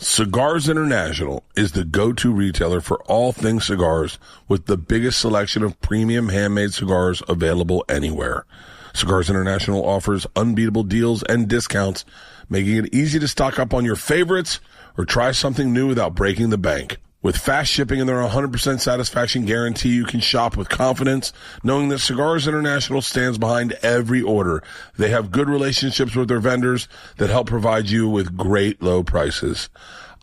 Cigars International is the go-to retailer for all things cigars with the biggest selection of premium handmade cigars available anywhere. Cigars International offers unbeatable deals and discounts, making it easy to stock up on your favorites or try something new without breaking the bank. With fast shipping and their 100% satisfaction guarantee, you can shop with confidence, knowing that Cigars International stands behind every order. They have good relationships with their vendors that help provide you with great low prices.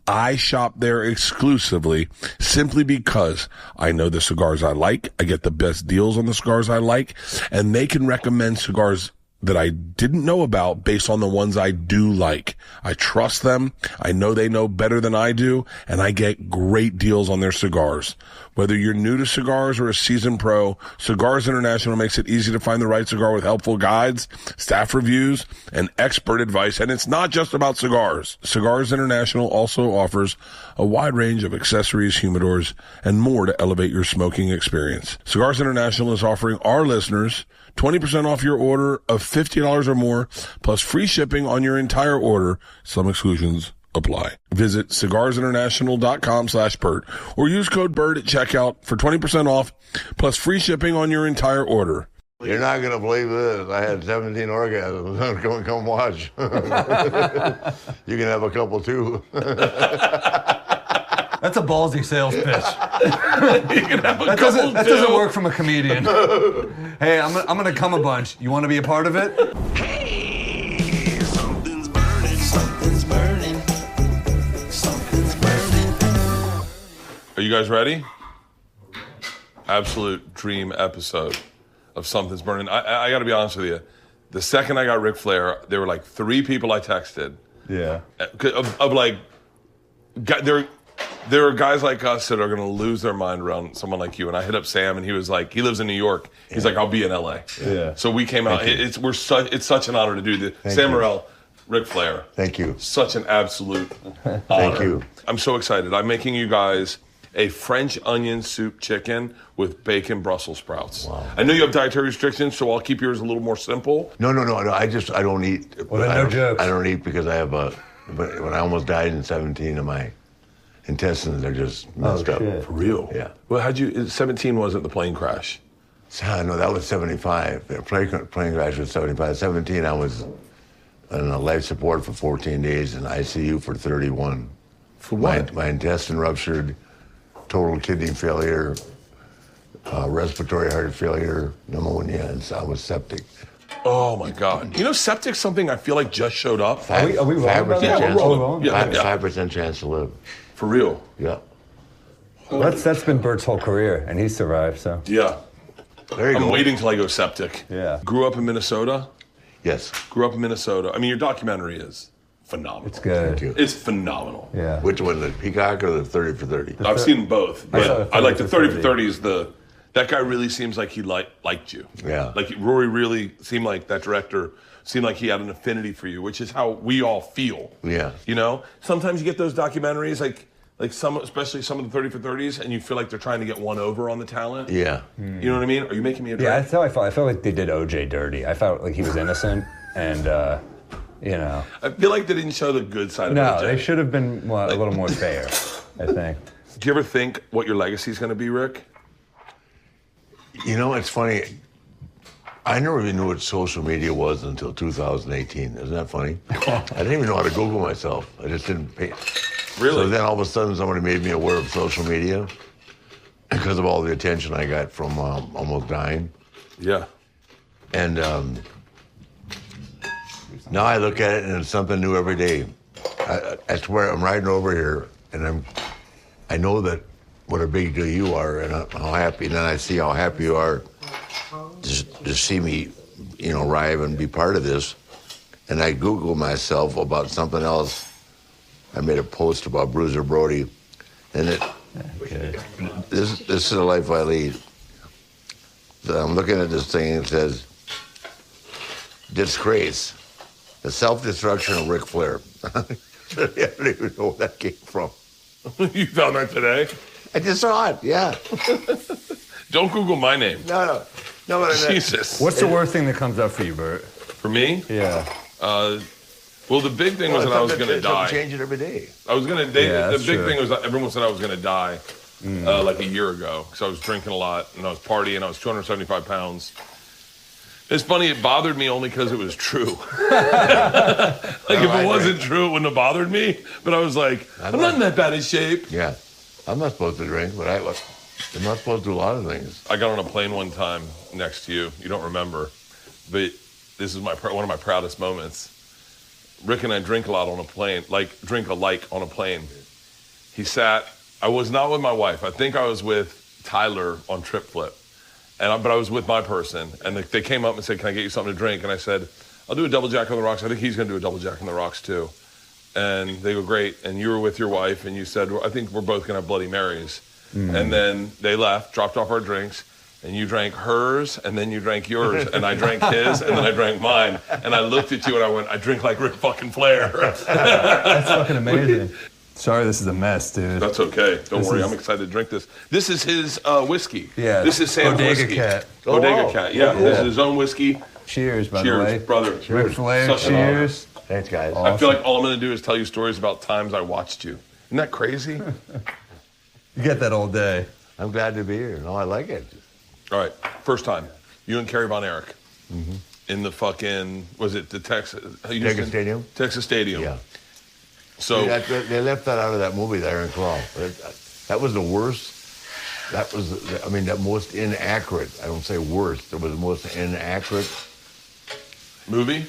I shop there exclusively simply because I know the cigars I like, I get the best deals on the cigars I like, and they can recommend cigars that I didn't know about based on the ones I do like. I trust them. I know they know better than I do, and I get great deals on their cigars. Whether you're new to cigars or a seasoned pro, Cigars International makes it easy to find the right cigar with helpful guides, staff reviews, and expert advice. And it's not just about cigars. Cigars International also offers a wide range of accessories, humidors, and more to elevate your smoking experience. Cigars International is offering our listeners 20% off your order of $50 or more, plus free shipping on your entire order. Some exclusions apply. Visit cigarsinternational.com/Bert or use code BERT at checkout for 20% off, plus free shipping on your entire order. You're not going to believe this. I had 17 orgasms. Come watch. You can have a couple, too. That's a ballsy sales pitch. That doesn't work from a comedian. Hey, I'm gonna come a bunch. You want to be a part of it? Hey, something's burning, something's burning, something's burning. Are you guys ready? Absolute dream episode of Something's Burning. I got to be honest with you. The second I got Ric Flair, there were like 3 people I texted. Yeah. There are guys like us that are going to lose their mind around someone like you. And I hit up Sam, and he was like, he lives in New York. He's like, I'll be in LA. Yeah. So we came out. It's such an honor to do this. Sam Morril, Ric Flair. Thank you. Such an absolute honor. Thank you. I'm so excited. I'm making you guys a French onion soup chicken with bacon Brussels sprouts. Wow. I know you have dietary restrictions, so I'll keep yours a little more simple. No. I don't eat. Well, no jokes. I don't eat because I have but when I almost died in 17 of my intestines are just messed up. Shit. For real? Yeah. Well, 17 wasn't the plane crash. No, that was 75. The plane crash was 75. 17, I was on life support for 14 days and ICU for 31. For what? My intestine ruptured, total kidney failure, respiratory heart failure, pneumonia, and so I was septic. Oh my God! You know, septic's something I feel like just showed up. Are we rolling? 5% Yeah, chance. we're rolling. Yeah. 5% chance to live. For real. Yeah. Well, that's been Bert's whole career, and he's survived. So Yeah. There you go. I'm waiting till I go septic. Yeah. Grew up in Minnesota. Yes. Grew up in Minnesota. I mean, your documentary is phenomenal. it's good. Thank you. It's phenomenal. Yeah. Which one, the Peacock or the 30 for 30? I've seen both, I saw but the I like the 30 for 30. 30 is that guy really seems like he liked you. Yeah. Like Rory really seemed like that director seemed like he had an affinity for you, which is how we all feel. Yeah. You know, sometimes you get those documentaries like some, especially some of the 30 for 30s, and you feel like they're trying to get one over on the talent. Yeah. You know what I mean? Are you making me a Yeah, drink? that's how I felt. I felt like they did OJ dirty. I felt like he was innocent, and you know. I feel like they didn't show the good side of No, OJ. they should have been a little more fair, I think. Do you ever think what your legacy is going to be, Rick? You know, it's funny. I never even knew what social media was until 2018. Isn't that funny? I didn't even know how to Google myself. I just didn't pay. Really? So then all of a sudden somebody made me aware of social media because of all the attention I got from almost dying. Yeah. And now I look at it and it's something new every day. I swear I'm riding over here and I know that what a big deal you are and how happy, and then I see how happy you are to see me, arrive and be part of this. And I Google myself about something else. I made a post about Bruiser Brody, and this is the life I lead. So I'm looking at this thing and it says, disgrace, the self-destruction of Ric Flair. I don't even know where that came from. You found that today? I just saw it, yeah. Don't Google my name. No, but Jesus. What's the worst thing that comes up for you, Bert? For me? Yeah. Well, Well, the big thing was that I was going to die. Change it every day. I was going to. The big true. thing was that everyone said I was going to die like a year ago because I was drinking a lot and I was partying. I was 275 pounds. It's funny. It bothered me only because it was true. If it wasn't true, it wouldn't have bothered me. But I was like, I'm not in that bad a shape. Yeah, I'm not supposed to drink, but I'm not supposed to do a lot of things. I got on a plane one time next to you. You don't remember, but this is one of my proudest moments. Rick and I drink a lot on a plane, drink alike on a plane. He sat. I was not with my wife. I think I was with Tyler on Trip Flip. But I was with my person, and they came up and said, "Can I get you something to drink?" And I said, "I'll do a double Jack on the Rocks." I think he's going to do a double Jack on the Rocks too. And they go, "Great." And you were with your wife, and you said, "I think we're both going to have Bloody Marys." And then they left, dropped off our drinks, and you drank hers, and then you drank yours, and I drank his, and then I drank mine. And I looked at you, and I went, "I drink like Ric fucking Flair." That's fucking amazing. Sorry, this is a mess, dude. That's okay. Don't worry. I'm excited to drink this. This is his whiskey. Yeah. This is Sam's Bodega whiskey. Cat. Bodega Cat. Yeah. This is his own whiskey. Cheers, by the Cheers, way. brother. Ric Flair, Such an honor. cheers. Thanks, guys. I feel like all I'm going to do is tell you stories about times I watched you. Isn't that crazy? You get that all day. I'm glad to be here. No, I like it. All right. First time. You and Kerry Von Erich. In the fucking, was it the Texas Stadium? Texas Stadium. Yeah. So They left that out of that movie, The Iron Claw. That was the worst. That was, the most inaccurate. I don't say worst. It was the most inaccurate movie?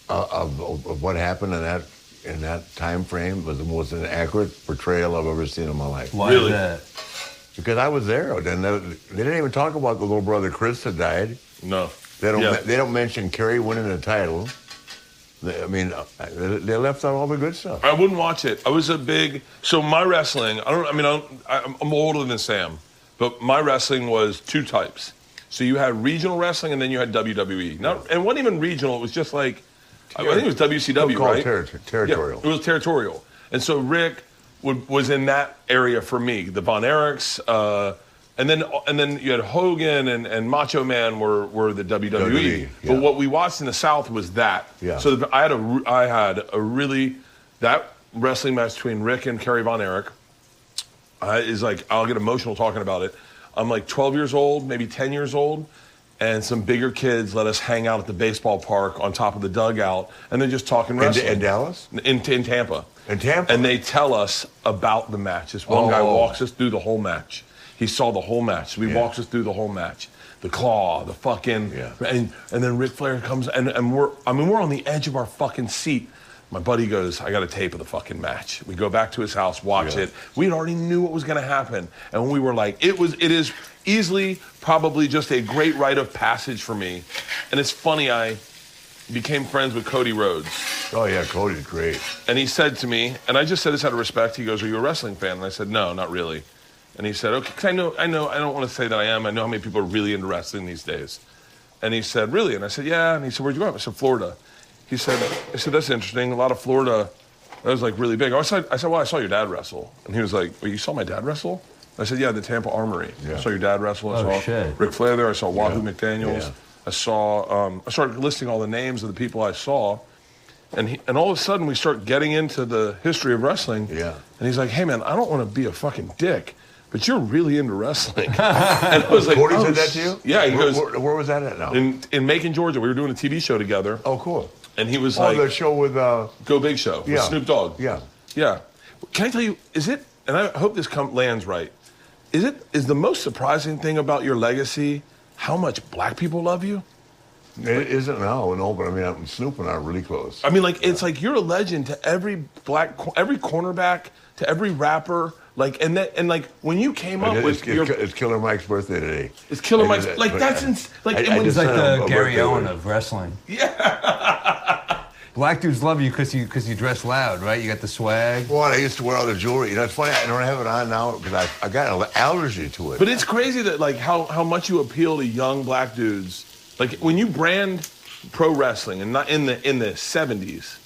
Of what happened in that time frame. Was the most inaccurate portrayal I've ever seen in my life. Why Really? is that? Because I was there, and they didn't even talk about the little brother Chris that died. No. They don't. Yeah. They don't mention Kerry winning the title. They left out all the good stuff. I wouldn't watch it. I was so my wrestling, I'm older than Sam, but my wrestling was two types. So you had regional wrestling and then you had WWE. And it wasn't even regional, it was just like, I think it was WCW, right? Territorial. Yeah, it was territorial. And so Rick was in that area for me. The Von Erichs, and then you had Hogan and Macho Man were the WWE. Yeah. But what we watched in the South was that. Yeah. So I had a really, that wrestling match between Rick and Kerry Von Erich is like, I'll get emotional talking about it. I'm like 12 years old, maybe 10 years old, and some bigger kids let us hang out at the baseball park on top of the dugout, and they're just talking wrestling. In Dallas? In Tampa. In Tampa? And they tell us about the match. This one guy walks us through the whole match. He saw the whole match. So he walks us through the whole match. The claw, the fucking, and then Ric Flair comes, and we're on the edge of our fucking seat. My buddy goes, I got a tape of the fucking match. We go back to his house, watch it. We already knew what was going to happen. And we were like, it is easily probably just a great rite of passage for me. And it's funny, I became friends with Cody Rhodes. Oh, yeah, Cody's great. And he said to me, and I just said this out of respect, he goes, are you a wrestling fan? And I said, no, not really. And he said, okay, 'cause I know, I don't want to say that I am. I know how many people are really into wrestling these days. And he said, really? And I said, yeah. And he said, where'd you go? I said, Florida. I said, that's interesting. A lot of Florida, that was like really big. I said, well, I saw your dad wrestle. And he was like, well, you saw my dad wrestle? I said, yeah, the Tampa Armory. Yeah. I saw your dad wrestle. I saw shit. Ric Flair there. I saw Wahoo McDaniels. Yeah. I saw, I started listing all the names of the people I saw. And all of a sudden we start getting into the history of wrestling. Yeah. And he's like, hey man, I don't want to be a fucking dick, but you're really into wrestling. And I was like, Cody said that to you? Yeah, he goes, Where was that at now? in Macon, Georgia. We were doing a TV show together. Oh, cool. And he was Oh, like, the show with Go Big Show with Snoop Dogg. Yeah. Yeah. Can I tell you, is it, and I hope this lands right, is the most surprising thing about your legacy how much black people love you? It isn't now, no, but Snoop and I are really close. I mean, like, it's like you're a legend to every every cornerback, to every rapper. Like, and like when you came up with it's Killer Mike's birthday today. It's Killer Mike's, like, that's like, He's like the Gary birthday Owen with- of wrestling. yeah. Black dudes love you because you dress loud, right? You got the swag. Well, I used to wear all the jewelry. You know, it's funny, I don't have it on now because I got an allergy to it. But it's crazy that, like, how much you appeal to young black dudes. Like, when you brand pro wrestling, and not in the 70s,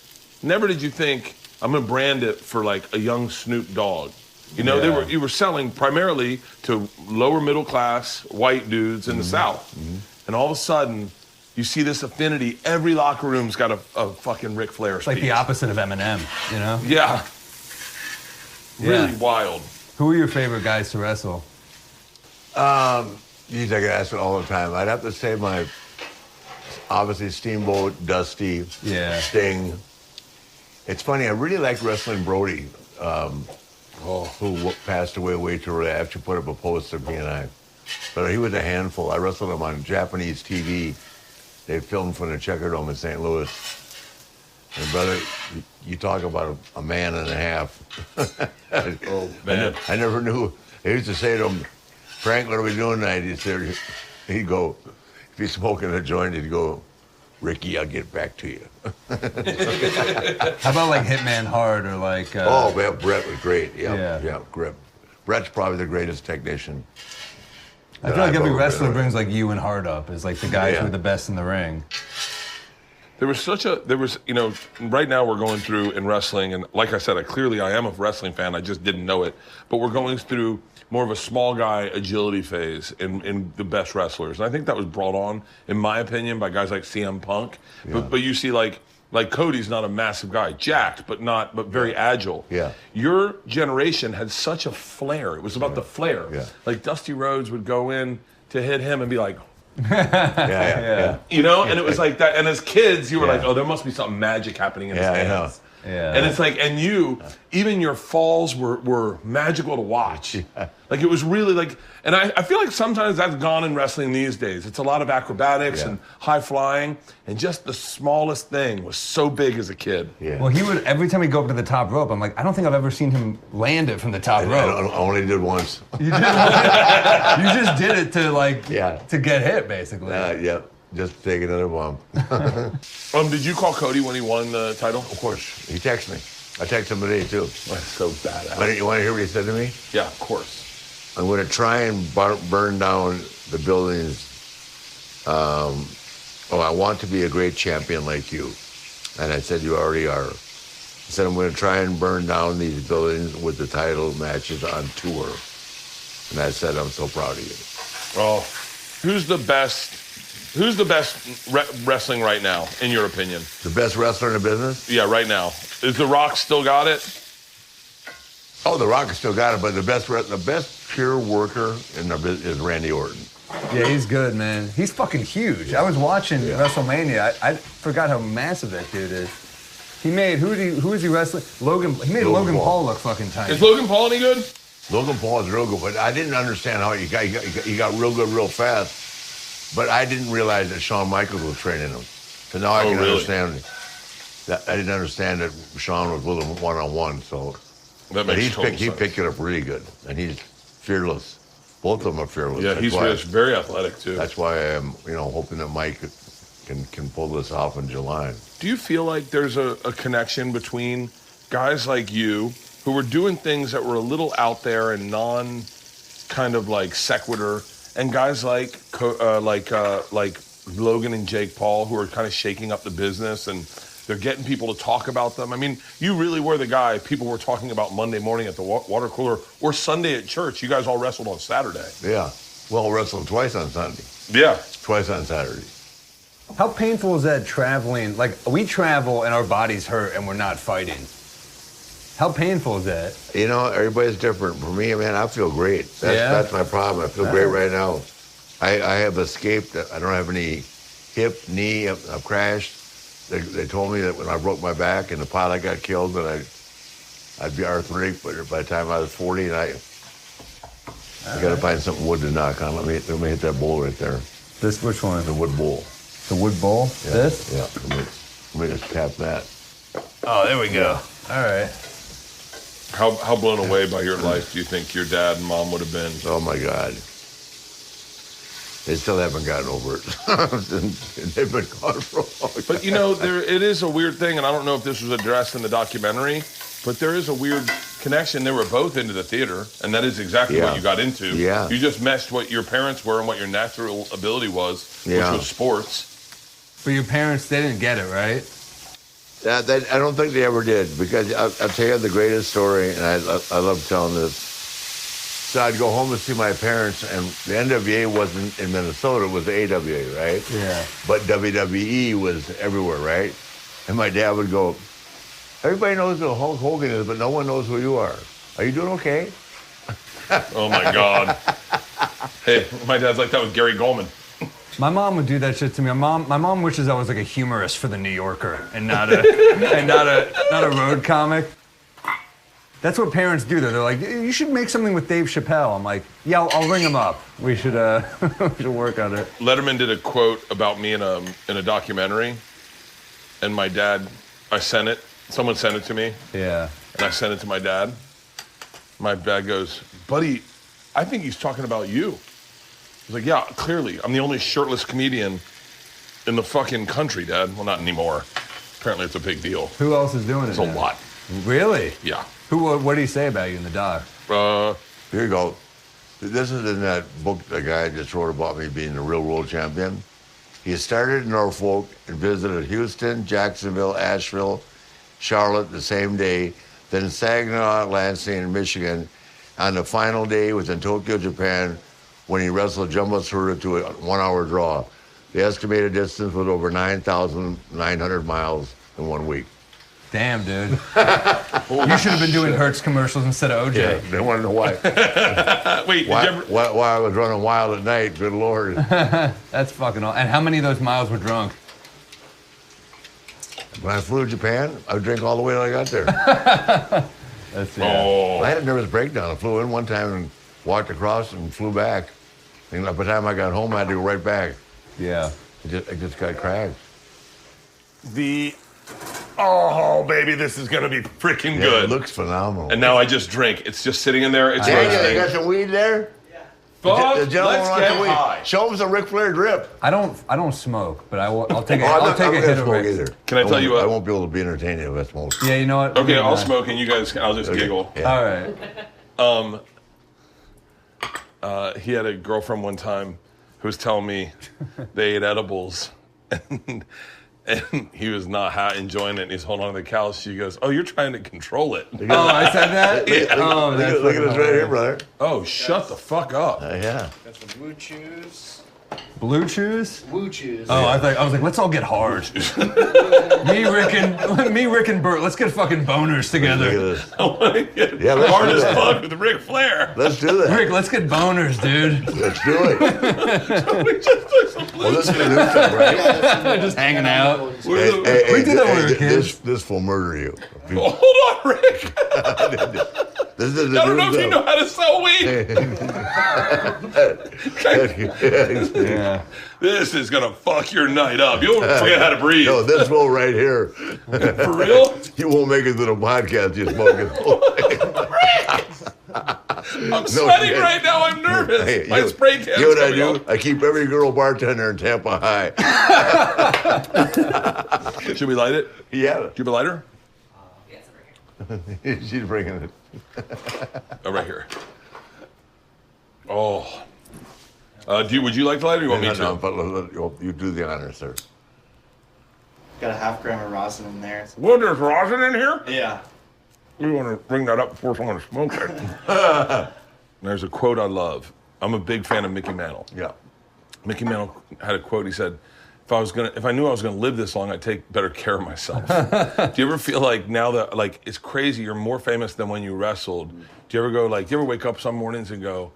never did you think, I'm going to brand it for, like, a young Snoop Dogg. You know, you were selling primarily to lower middle class white dudes in the South. Mm-hmm. And all of a sudden, You see this affinity. Every locker room's got a fucking Ric Flair It's like the opposite of Eminem, you know? Yeah. Really wild. Who are your favorite guys to wrestle? Geez, I get asked it all the time. I'd have to say obviously Steamboat, Dusty, Sting. It's funny, I really liked wrestling Brody, who passed away way too early. I actually put up a poster of me and I. But he was a handful. I wrestled him on Japanese TV. They filmed from the Checkerdome in St. Louis. And brother, you talk about a man and a half. Oh, man. I never knew. I used to say to him, Frank, what are we doing tonight? He'd go, if he's smoking a joint, he'd go, Ricky, I'll get back to you. How about like Hitman Hard or like... Oh, man, Brett was great. Yeah, Grip. Brett's probably the greatest technician. I feel like every wrestler brings like you and Hard up as like the guys who are the best in the ring. There was, right now we're going through in wrestling, and like I said, I am a wrestling fan, I just didn't know it, but we're going through more of a small guy agility phase in the best wrestlers. And I think that was brought on, in my opinion, by guys like CM Punk. Yeah. But you see like Cody's not a massive guy, jacked, but very agile. Yeah. Your generation had such a flair. It was about the flair. Yeah. Like Dusty Rhodes would go in to hit him and be like, yeah. You know, and it was like that. And as kids, you were like, oh, there must be something magic happening in his hands. I know. Yeah. And it's like, and even your falls were magical to watch. Yeah. Like it was really like, and I feel like sometimes that's gone in wrestling these days. It's a lot of acrobatics and high flying, and just the smallest thing was so big as a kid. Yeah. Well, every time he'd go up to the top rope, I'm like, I don't think I've ever seen him land it from the top rope. I only did once. You did once? You just did it to get hit, basically. Yeah. Just take another bump. Did you call Cody when he won the title? Of course. He texted me. I texted him today, too. That's so badass. But you want to hear what he said to me? Yeah, of course. I'm going to try and burn down the buildings. I want to be a great champion like you. And I said, you already are. I said, I'm going to try and burn down these buildings with the title matches on tour. And I said, I'm so proud of you. Oh, who's the best wrestling right now, in your opinion? The best wrestler in the business? Yeah, right now. Is The Rock still got it? Oh, The Rock has still got it, but the best pure worker in the business is Randy Orton. Yeah, he's good, man. He's fucking huge. I was watching WrestleMania. I forgot how massive that dude is. He made, who is he wrestling? He made Logan Paul look fucking tiny. Is Logan Paul any good? Logan Paul is real good, but I didn't understand how he got real good real fast. But I didn't realize that Shawn Michaels was training him. So now I can understand that. I didn't understand that Shawn was with him one-on-one. So that makes total sense. He picked it up really good, and he's fearless. Both of them are fearless. Yeah, he's very athletic too. That's why I am, hoping that Mike can pull this off in July. Do you feel like there's a connection between guys like you who were doing things that were a little out there and kind of like sequitur, and guys like Logan and Jake Paul, who are kind of shaking up the business, and they're getting people to talk about them? I mean, you really were the guy people were talking about Monday morning at the water cooler or Sunday at church. You guys all wrestled on Saturday. Yeah. Well, wrestled twice on Sunday. Yeah. Twice on Saturday. How painful is that traveling? Like, we travel and our bodies hurt and we're not fighting. How painful is that? Everybody's different. For me, man, I feel great. That's my problem. I feel great right now. I have escaped. I don't have any hip, knee. I've crashed. They told me that when I broke my back and the pilot got killed, that I'd be arthritic by the time I was 40. And I got to find something wood to knock on. Let me hit that bowl right there. This, which one? The wood bowl. The wood bowl? Yeah. This? Yeah. Let me just tap that. Oh, there we go. All right. How blown away by your life do you think your dad and mom would have been? Oh, my God. They still haven't gotten over it. They've been gone for a long time. But, it is a weird thing, and I don't know if this was addressed in the documentary, but there is a weird connection. They were both into the theater, and that is exactly what you got into. Yeah. You just meshed what your parents were and what your natural ability was, which was sports. But your parents, they didn't get it, right? I don't think they ever did, because I'll tell you the greatest story, and I love telling this. So I'd go home to see my parents, and the NWA wasn't in Minnesota, it was the AWA, right? Yeah. But WWE was everywhere, right? And my dad would go, everybody knows who Hulk Hogan is, but no one knows who you are. Are you doing okay? Oh my God. Hey, my dad's like that with Gary Goldman. My mom would do that shit to me. My mom wishes I was like a humorist for the New Yorker and not a road comic. That's what parents do. They're like, you should make something with Dave Chappelle. I'm like, yeah, I'll ring him up. We should work on it. Letterman did a quote about me in a documentary, and my dad, I sent it. Someone sent it to me. Yeah. And I sent it to my dad. My dad goes, buddy, I think he's talking about you. He's like, yeah, clearly. I'm the only shirtless comedian in the fucking country, Dad. Well, not anymore. Apparently it's a big deal. Who else is doing it? It's a lot. Really? Yeah. What did he say about you in the doc? Here you go. This is in that book the guy just wrote about me being the real world champion. He started in Norfolk and visited Houston, Jacksonville, Asheville, Charlotte the same day, then Saginaw, Lansing, and Michigan. On the final day was in Tokyo, Japan, when he wrestled Jumbo Tsuruta to a 1 hour draw. The estimated distance was over 9,900 miles in 1 week. Damn, dude. You should have been doing Hertz commercials instead of OJ. Yeah, they want to know why. Wait, why I was running wild at night, good Lord. That's fucking awesome. And how many of those miles were drunk? When I flew to Japan, I would drink all the way till I got there. That's I had a nervous breakdown. I flew in one time and walked across and flew back. And by the time I got home, I had to go right back. Yeah. I just got cracked. Oh, baby, this is gonna be freaking Yeah, good. it looks phenomenal. And now I just drink. It's just sitting in there. It's Daniel, you roasting. got some weed there? Fuck, The gentleman let's wants get some weed. high. Show him some Ric Flair drip. I don't smoke, but I'll take a, Oh, I'll take a hit of smoke it. either. Can I tell you what? I won't be able to be entertaining if I smoke. Yeah, you know what? Okay, I'll smoke and you guys, I'll just Okay. giggle. Yeah. All right. He had a girlfriend one time who was telling me they ate edibles and he was not enjoying it. And he's holding on to the couch. She goes, "Oh, you're trying to control it." Oh, I said that? Yeah. Oh, that's Look at this right here, brother. Oh, shut the fuck up. Yeah. Got some blue chews. Blue chews? Woo chews. Oh, I was like, let's all get hard. me, Rick, and Bert, let's get fucking boners Look at together. this. I want to get Yeah, let's hard do as that. fuck with Ric Flair. Let's do that. Rick, let's get boners, dude. Let's do it. We just took some blue Well, this is a new thing, right? Just hanging out. Hey, We did that when we were kids. This will murder you. Oh, hold on, Rick. This is the I don't know new if you know how to sell weed. Yeah. This is gonna fuck your night up. You'll forget how to breathe. No, this will right here. For real? You won't make it to the podcast. You smoke it. I'm sweating shit. right now. I'm nervous. Hey, My spray tan's You know what I coming do? I keep every girl bartender in Tampa high. up. Should we light it? Yeah. Do you have a lighter? She's bringing it. Oh, right here. Oh. Would you like to light it or you want me to? No, but you do the honor, sir. Got a half gram of rosin in there. Well, there's rosin in here? Yeah. We want to bring that up before someone smokes it. There's a quote I love. I'm a big fan of Mickey Mantle. Yeah. Mickey Mantle had a quote. He said, if I knew I was gonna live this long, I'd take better care of myself. Do you ever feel like now that, like, it's crazy, you're more famous than when you wrestled? Do you ever go, like, do you ever wake up some mornings and go,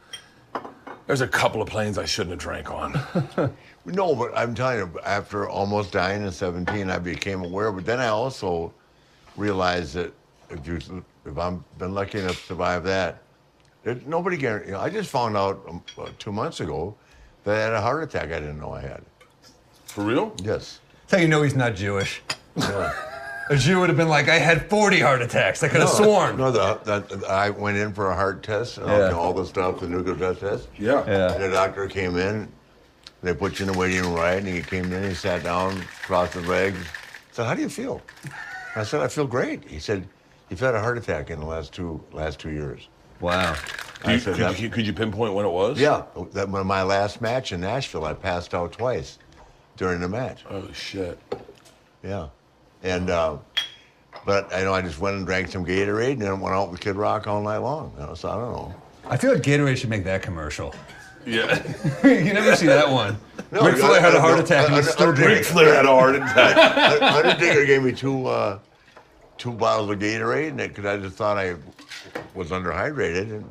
there's a couple of planes I shouldn't have drank on? No, but I'm telling you, after almost dying at 17, I became aware. But then I also realized that if I've been lucky enough to survive that, nobody guarantees. I just found out 2 months ago that I had a heart attack I didn't know I had. For real? Yes. That's how you know he's not Jewish. Yeah. A Jew would have been like, I had 40 heart attacks. I could have sworn. No, I went in for a heart test and all the stuff, the nuclear test. Yeah. And the doctor came in. They put you in the waiting room, right? And he came in, he sat down, crossed his legs. I said, "How do you feel?" I said, "I feel great." He said, "You've had a heart attack in the last two years." Wow. Could you pinpoint when it was? Yeah, that when my last match in Nashville, I passed out twice during the match. Oh, shit. Yeah, and but I just went and drank some Gatorade and then went out with Kid Rock all night long. So I don't know. I feel like Gatorade should make that commercial. Yeah. You never see that one. No, Ric Flair had a heart attack and he's still Ric drinking. Flair had a heart attack. Undertaker gave me two bottles of Gatorade, because I just thought I was underhydrated, and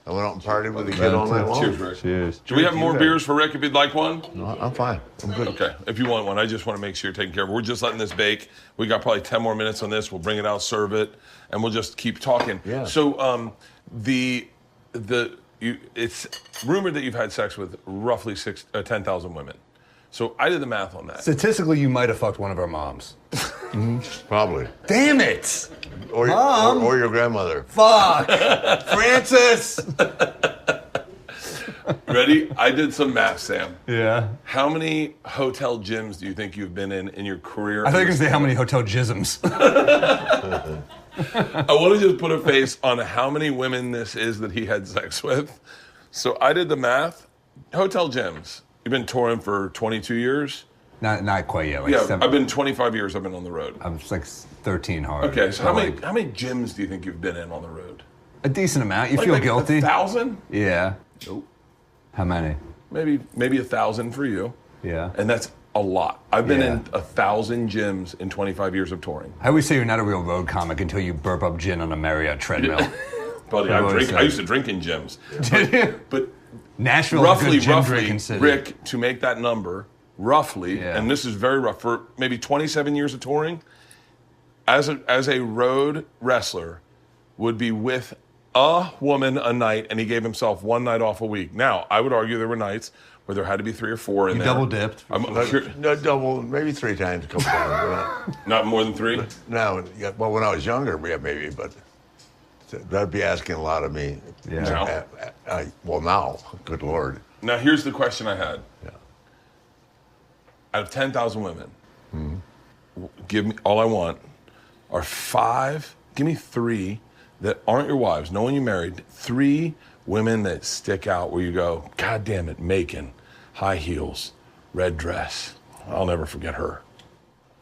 I went out and partied with the kid all night long. Cheers, Rick. Cheers. Do we have more beers for Rick if you'd like one? No, I'm fine. I'm good. Okay, if you want one, I just want to make sure you're taking care of it. We're just letting this bake. We got probably 10 more minutes on this. We'll bring it out, serve it, and we'll just keep talking. Yeah. So, it's rumored that you've had sex with roughly 10,000 women. So I did the math on that. Statistically, you might have fucked one of our moms. Probably. Damn it! Or Mom! or your grandmother. Fuck! Francis! Ready? I did some math, Sam. Yeah. How many hotel gyms do you think you've been in your career? I thought you were going to say how many hotel jisms. I want to just put a face on how many women this is that he had sex with. So I did the math. Hotel gyms. You've been touring for 22 years? Not quite yet. Like Yeah, 7. I've been 25 years I've been on the road. I'm like 13 hard. Okay, so how like many gyms do you think you've been in on the road? a decent amount. You Like- feel like guilty? 1,000? Yeah. Nope. How many? Maybe 1,000 for you. Yeah. And that's a lot. I've been Yeah. in 1,000 gyms in 25 years of touring. I always say you're not a real road comic until you burp up gin on a Marriott treadmill. Buddy, I've always I said. used to drink in gyms. Did you? But Nashville is a good gin roughly, drinking city. Rick, to make that number, roughly, Yeah. and this is very rough, for maybe 27 years of touring, as a road wrestler, would be with a woman a night, and he gave himself one night off a week. Now, I would argue there were nights where there had to be 3 or 4 in You there. double dipped. I'm No, double, maybe 3 times, a couple times. not more than 3? Now, yeah, well, when I was younger, yeah, maybe, but that'd be asking a lot of me. Yeah. Now? Well, now, good Lord. Now, here's the question I had. Yeah. Out of 10,000 women, give me, all I want are 5, give me 3 that aren't your wives, no one you married, 3 women that stick out where you go, God damn it, Macon, high heels, red dress. I'll never forget her.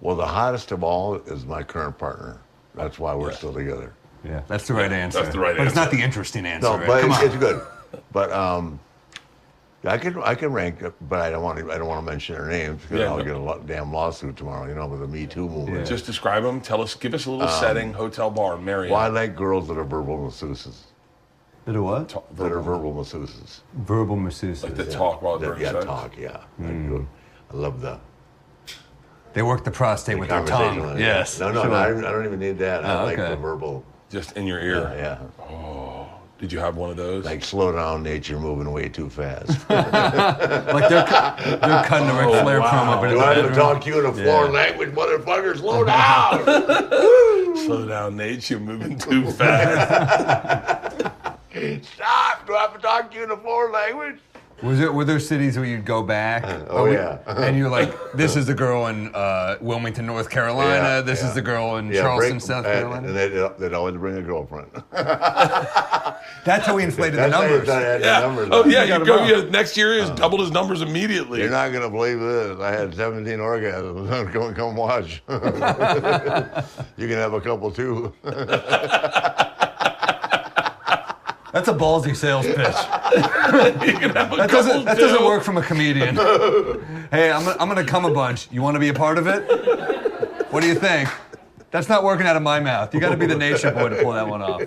Well, the hottest of all is my current partner. That's why we're still together. Yeah, that's the right answer. that's the right But it's not answer. the interesting answer. No, right? but Come on. it's good. But I can rank it, but I don't want to mention their names because Yeah, I'll no. get a damn lawsuit tomorrow. You know, with the Me Too movement. Just describe them, tell us, give us a little setting, hotel bar, Marriott. Well, I like girls that are verbal masseuses. Did a what? That are verbal masseuses. Verbal masseuse. Like the talk while during Yeah, sex. talk. Yeah. I love the They work the prostate with their conversation. tongue. Yeah. Yes. No, Sure. I don't even need that. I like okay. the verbal. Just in your ear. Yeah. Did you have one of those? Like, slow down, nature, moving way too fast. Like they're cutting a Ric Flair promo. But in Do the I have to bedroom. talk to you in a foreign language, motherfucker? Slow down. Slow down, Nate, you're moving too fast. Stop. Do I have to talk to you in a foreign language? Were there cities where you'd go back? yeah. And you're like, this is the girl in Wilmington, North Carolina. Yeah, this yeah. is the girl in Charleston, South Carolina. And they'd always bring a girlfriend. That's how we inflated the That's how you numbers. start adding Yeah. numbers. Oh, yeah, got you go, 'em yeah, next year is doubled his numbers immediately. You're not going to believe this. I had 17 orgasms. Come watch. You can have a couple, too. That's a ballsy sales pitch. You can have a That couple doesn't too. work from a comedian. Hey, I'm gonna come a bunch. You want to be a part of it? What do you think? That's not working out of my mouth. You got to be the nation boy to pull that one off.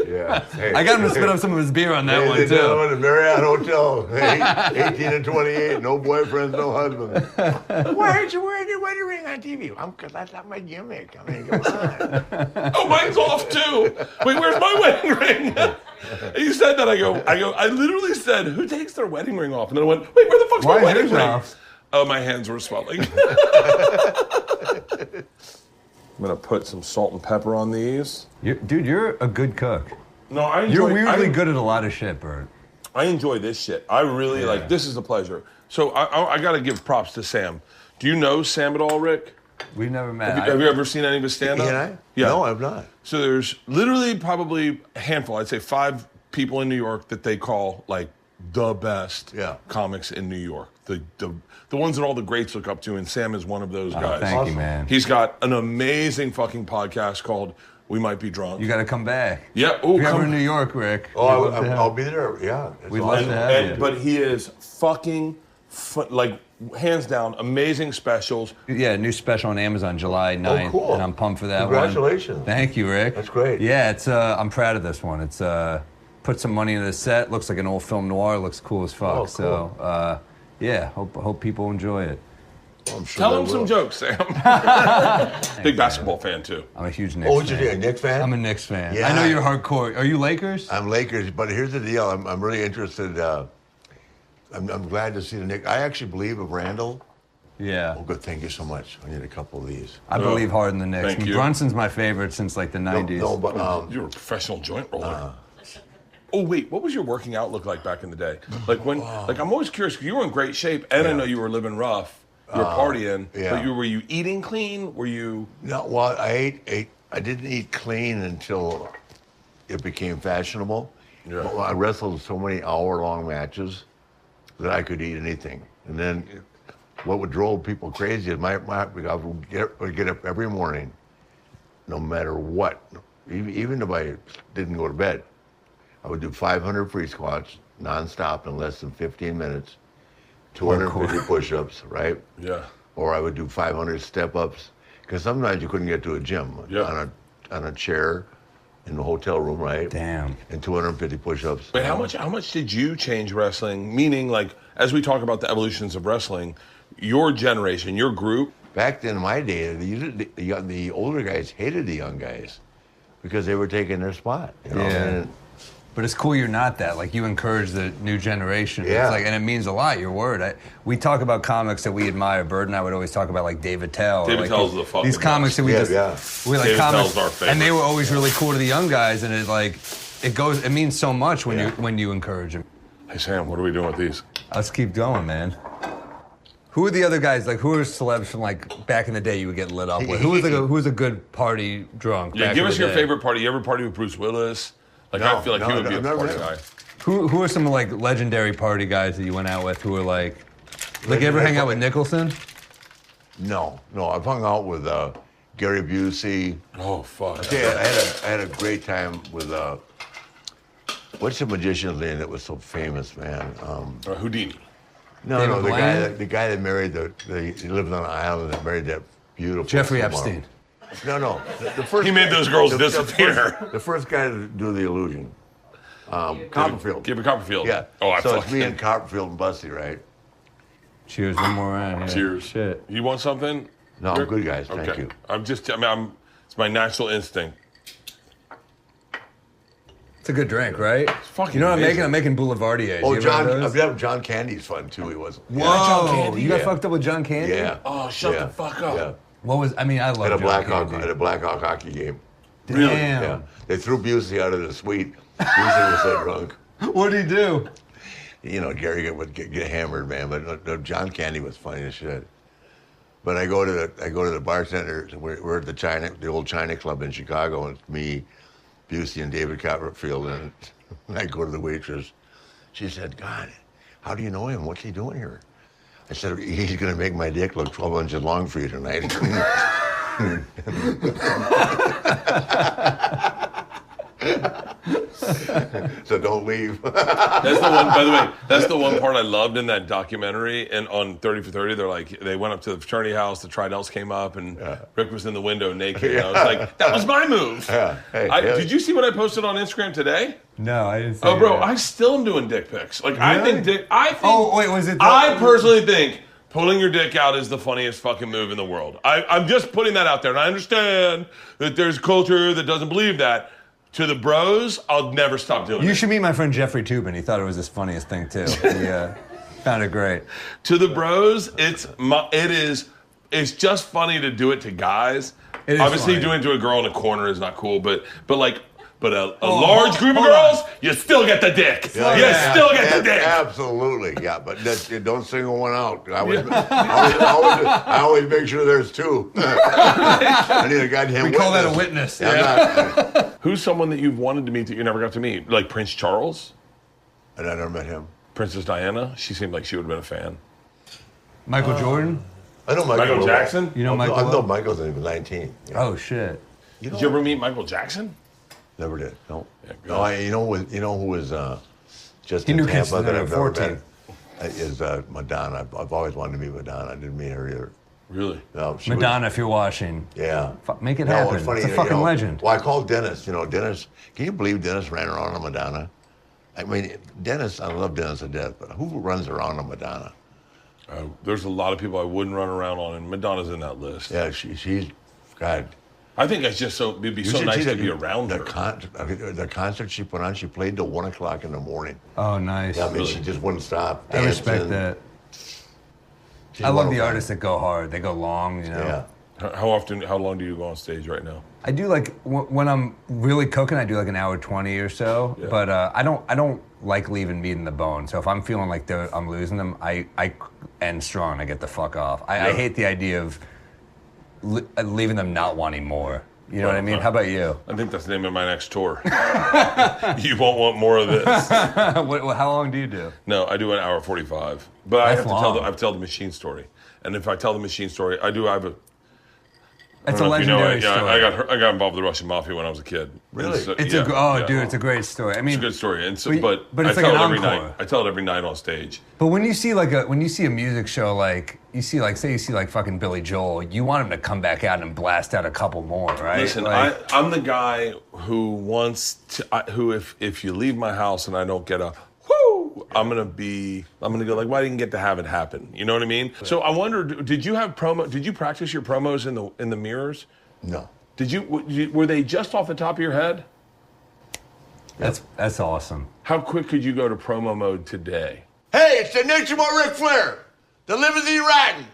Yeah. Hey, I got him to spit up some of his beer on that one too. Gentlemen, the Marriott Hotel, 18 and 28, no boyfriends, no husbands. Why aren't you wearing your wedding ring on TV? Because that's not my gimmick. I mean, come on. Oh, mine's off too. Wait, where's my wedding ring? You said that. I literally said, who takes their wedding ring off? And then I went, wait, where the fuck's Why my wedding his ring? off? Oh, my hands were swelling. I'm going to put some salt and pepper on these. Dude, you're a good cook. No, I enjoy You're weirdly good at a lot of shit, Bert. I enjoy this shit. I really like, this is a pleasure. So I got to give props to Sam. Do you know Sam at all, Rick? We've never met. Have you ever seen any of his stand-up? Can I? Yeah. No, I've not. So there's literally probably a handful, I'd say 5 people in New York that they call like the best comics in New York. The ones that all the greats look up to, and Sam is one of those guys. Thank you, man. He's got an amazing fucking podcast called We might be drunk. You got to come back. Yeah. If you're ever in New York, Rick. Oh, I'll be there. Yeah. We'd love to have you. But he is fucking, like, hands down, amazing specials. Yeah, new special on Amazon July 9th. cool. And I'm pumped for that Congratulations. one. Thank you, Rick. That's great. Yeah, it's I'm proud of this one. It's put some money into the set. Looks like an old film noir. Looks cool as fuck. Oh, cool. So, yeah, hope people enjoy it. I'm sure Tell they him some will. jokes, Sam. Big basketball fan, too. I'm a huge Knicks Oh, fan. you're a Knicks fan? I'm a Knicks fan. Yeah. I know you're hardcore. Are you Lakers? I'm Lakers, but here's the deal. I'm really interested. I'm glad to see the Knicks. I actually believe of Randall. Yeah. Oh, good. Thank you so much. I need a couple of these. I believe hard in the Knicks. Thank you. Brunson's my favorite since like the 90s. No, but You're a professional joint roller. Oh, wait, what was your working out look like back in the day? Like, I'm always curious, because you were in great shape, and I know you were living rough. You were partying. Yeah. But were you eating clean? Were you... no. Well, I didn't eat clean until it became fashionable. Yeah. But I wrestled so many hour-long matches that I could eat anything. And then what would drove people crazy is I would get up every morning, no matter what. Even if I didn't go to bed, I would do 500 free squats nonstop in less than 15 minutes, 250 push-ups, right? Yeah. Or I would do 500 step-ups, because sometimes you couldn't get to a gym on a chair in the hotel room, right? Damn. And 250 push-ups. But how much did you change wrestling? Meaning, like, as we talk about the evolutions of wrestling, your generation, your group... Back then, in my day, the older guys hated the young guys because they were taking their spot. You know? Yeah. But it's cool you're not that. Like, you encourage the new generation. Yeah. It's like, and it means a lot, your word. We talk about comics that we admire. Bert and I would always talk about, like, David Tell. David like, Tell's the fucking these comics that we Yeah, just... yeah. We like David comics. Tell's our favorite. And they were always really cool to the young guys, and it means so much when you encourage them. Hey, Sam, what are we doing with these? Let's keep going, man. Who are the other guys? Like, who are celebs from like back in the day you would get lit up with? Who was a good party drunk? Yeah, back give in us the your day? favorite party. You ever party with Bruce Willis? Like, I feel like he would be a party guy. Who are some like legendary party guys that you went out with who were like you ever hang out with Nicholson? No. I've hung out with Gary Busey. Oh, fuck. Yeah, I had a great time with what's the magician's name that was so famous, man? Houdini. No, the Bland? guy that married he lived on an island that married that beautiful Jeffrey Somali. Epstein. No. The first He made those girls disappear. The first guy to do the illusion. Copperfield. Gibby Copperfield. Yeah. Oh, I so it's fucking... me and Copperfield and Busty, right? Cheers, one more round. Yeah. Cheers. Shit. You want something? No, I'm good, guys. Thank you. It's my natural instinct. It's a good drink, right? It's fucking You know what I'm amazing. making? I'm making Boulevardiers. Oh, You ever had I've those? had John Candy's fun too. He was. Whoa, John Candy? you got Yeah. fucked up with John Candy? Yeah. Oh, shut the fuck up. Yeah. I love At a John Blackhawk Candy. hockey game. Damn. Yeah. They threw Busey out of the suite. Busey was so drunk. What'd he do? You know, Gary would get hammered, man. But no, John Candy was funny as shit. But I go to the bartender. We're at the old China Club in Chicago, and it's me, Busey, and David Copperfield. And I go to the waitress. She said, "God, how do you know him? What's he doing here?" I said, "He's going to make my dick look 12 inches long for you tonight." So don't leave. That's the one, by the way, that's the one part I loved in that documentary. And on 30 for 30, they went up to the fraternity house, the Tridells came up, and Rick was in the window naked. And I was like, that was my move. Yeah. Hey, Did you see what I posted on Instagram today? No, I didn't see Oh, bro, that. I still am doing dick pics. Like, I Really? think Oh, wait, was it... I personally think pulling your dick out is the funniest fucking move in the world. I'm just putting that out there, and I understand that there's culture that doesn't believe that. To the bros, I'll never stop doing it. You should meet my friend Jeffrey Tubin. He thought it was his funniest thing, too. He found it great. To the bros, it's just funny to do it to guys. It is Obviously, funny. doing it to a girl in a corner is not cool, but a large group of girls, you still get the dick. You still get the dick. Absolutely, yeah. But don't single one out. I always make sure there's two. I need a goddamn We witness. call that a witness. Yeah. Who's someone that you've wanted to meet that you never got to meet? Like Prince Charles? And I never met him. Princess Diana? She seemed like she would have been a fan. Michael Jordan? I know Michael Michael Jackson? You know I Michael? know Michael's even 19. Yeah. Oh, shit. Did you ever meet Michael Jackson? Never did. No. Yeah, good. No. You know who was just He in knew Tampa Kids that I've never 14. met is Madonna. I've always wanted to meet Madonna. I didn't meet her either. Really? No, she Madonna, if you're watching. Yeah. Make it No, happen. it's funny, It's a fucking legend. Well, I called Dennis. Dennis. Can you believe Dennis ran around on Madonna? I mean, Dennis. I love Dennis to death, but who runs around on Madonna? There's a lot of people I wouldn't run around on, and Madonna's in that list. Yeah, she's God. I think it's just it'd be You so should nice see to be around her. The concert she put on, she played till 1 o'clock in the morning. Oh, nice. I mean, she just wouldn't stop. I respect dancing. that. She's I love the wonderful. artists that go hard. They go long, Yeah. How long do you go on stage right now? I do like when I'm really cooking. I do like an hour 20 or so. Yeah. But I don't like leaving meat in the bone. So if I'm feeling like I'm losing them, I end strong. I get the fuck off. I hate the idea of leaving them not wanting more. You know what I mean? How about you? I think that's the name of my next tour. You won't want more of this. How long do you do? No, I do an hour 45. But I have That's to long. I have to tell the machine story. And if I tell the machine story, I have a... It's I a don't know if you know legendary it. Yeah, story. I got involved with the Russian mafia when I was a kid. Really? And so- It's yeah, dude, yeah. it's a great story. I mean, It's a good story. And so, but but it's I like tell an it every encore. night. I tell it every night on stage. But when you see a music show, like you see fucking Billy Joel, you want him to come back out and blast out a couple more, right? Listen, Like, I'm the guy who wants to. Who if you leave my house and I don't get a whoo, I'm gonna go like, why didn't you get to have it happen? You know what I mean? So I wonder, did you practice your promos in the mirrors? No. Were they just off the top of your head? that's awesome. How quick could you go to promo mode today? Hey, it's the nature boy Ric Flair. The limousine riding.